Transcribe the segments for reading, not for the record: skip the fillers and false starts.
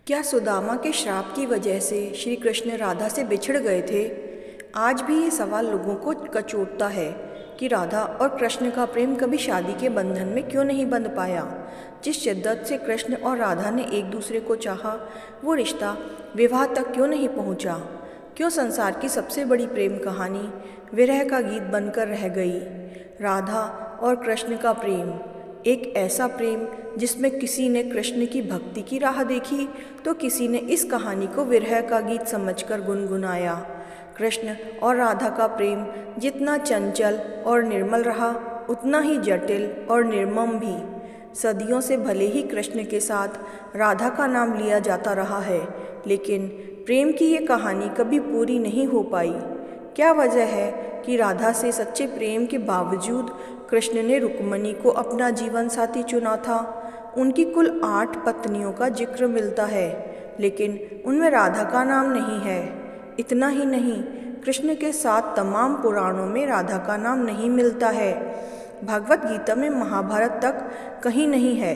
क्या सुदामा के श्राप की वजह से श्री कृष्ण राधा से बिछड़ गए थे? आज भी ये सवाल लोगों को कचोटता है कि राधा और कृष्ण का प्रेम कभी शादी के बंधन में क्यों नहीं बंध पाया। जिस शिद्दत से कृष्ण और राधा ने एक दूसरे को चाहा, वो रिश्ता विवाह तक क्यों नहीं पहुंचा? क्यों संसार की सबसे बड़ी प्रेम कहानी विरह का गीत बनकर रह गई? राधा और कृष्ण का प्रेम, एक ऐसा प्रेम जिसमें किसी ने कृष्ण की भक्ति की राह देखी तो किसी ने इस कहानी को विरह का गीत समझकर गुनगुनाया। कृष्ण और राधा का प्रेम जितना चंचल और निर्मल रहा, उतना ही जटिल और निर्मम भी। सदियों से भले ही कृष्ण के साथ राधा का नाम लिया जाता रहा है, लेकिन प्रेम की ये कहानी कभी पूरी नहीं हो पाई। क्या वजह है कि राधा से सच्चे प्रेम के बावजूद कृष्ण ने रुक्मिणी को अपना जीवन साथी चुना था? उनकी कुल 8 पत्नियों का जिक्र मिलता है, लेकिन उनमें राधा का नाम नहीं है। इतना ही नहीं, कृष्ण के साथ तमाम पुराणों में राधा का नाम नहीं मिलता है। भगवत गीता में, महाभारत तक कहीं नहीं है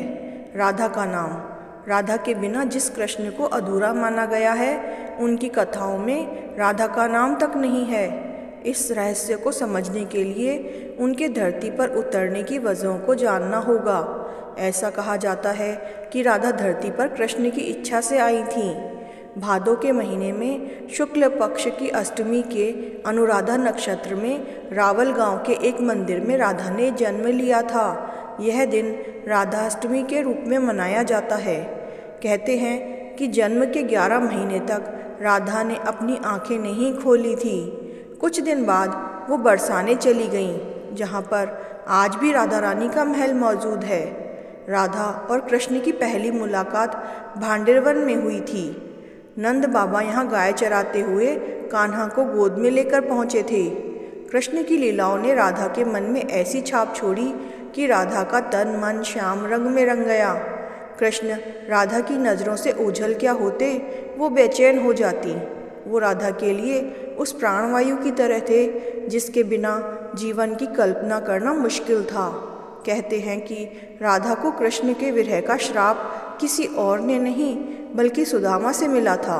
राधा का नाम। राधा के बिना जिस कृष्ण को अधूरा माना गया है, उनकी कथाओं में राधा का नाम तक नहीं है। इस रहस्य को समझने के लिए उनके धरती पर उतरने की वजहों को जानना होगा। ऐसा कहा जाता है कि राधा धरती पर कृष्ण की इच्छा से आई थीं। भादों के महीने में शुक्ल पक्ष की अष्टमी के अनुराधा नक्षत्र में रावल गांव के एक मंदिर में राधा ने जन्म लिया था। यह दिन राधाष्टमी के रूप में मनाया जाता है। कहते हैं कि जन्म के 11 महीने तक राधा ने अपनी आंखें नहीं खोली थी। कुछ दिन बाद वो बरसाने चली गईं, जहाँ पर आज भी राधा रानी का महल मौजूद है। राधा और कृष्ण की पहली मुलाकात भांडेरवन में हुई थी। नंद बाबा यहाँ गाय चराते हुए कान्हा को गोद में लेकर पहुँचे थे। कृष्ण की लीलाओं ने राधा के मन में ऐसी छाप छोड़ी कि राधा का तन मन श्याम रंग में रंग गया। कृष्ण राधा की नज़रों से ओझल क्या होते, वो बेचैन हो जाती। वो राधा के लिए उस प्राणवायु की तरह थे जिसके बिना जीवन की कल्पना करना मुश्किल था। कहते हैं कि राधा को कृष्ण के विरह का श्राप किसी और ने नहीं बल्कि सुदामा से मिला था।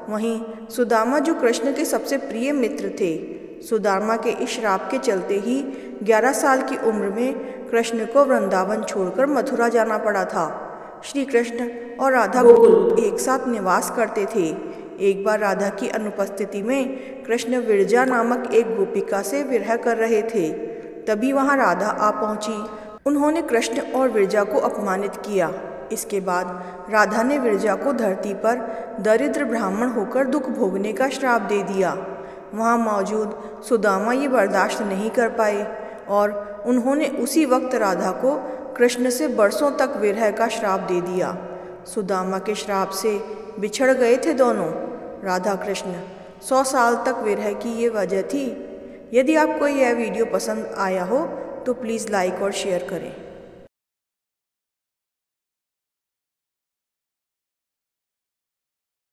वहीं सुदामा जो कृष्ण के सबसे प्रिय मित्र थे, सुदामा के इस श्राप के चलते ही 11 साल की उम्र में कृष्ण को वृंदावन छोड़कर मथुरा जाना पड़ा था। श्री कृष्ण और राधा गोकुल एक साथ निवास करते थे। एक बार राधा की अनुपस्थिति में कृष्ण विरजा नामक एक गोपिका से विरह कर रहे थे। तभी वहां राधा आ पहुंची। उन्होंने कृष्ण और विरजा को अपमानित किया। इसके बाद राधा ने विरजा को धरती पर दरिद्र ब्राह्मण होकर दुख भोगने का श्राप दे दिया। वहां मौजूद सुदामा ये बर्दाश्त नहीं कर पाए और उन्होंने उसी वक्त राधा को कृष्ण से बरसों तक विरह का श्राप दे दिया। सुदामा के श्राप से बिछड़ गए थे दोनों। राधा कृष्ण 100 साल तक विरह की ये वजह थी। यदि आपको यह वीडियो पसंद आया हो तो प्लीज़ लाइक और शेयर करें।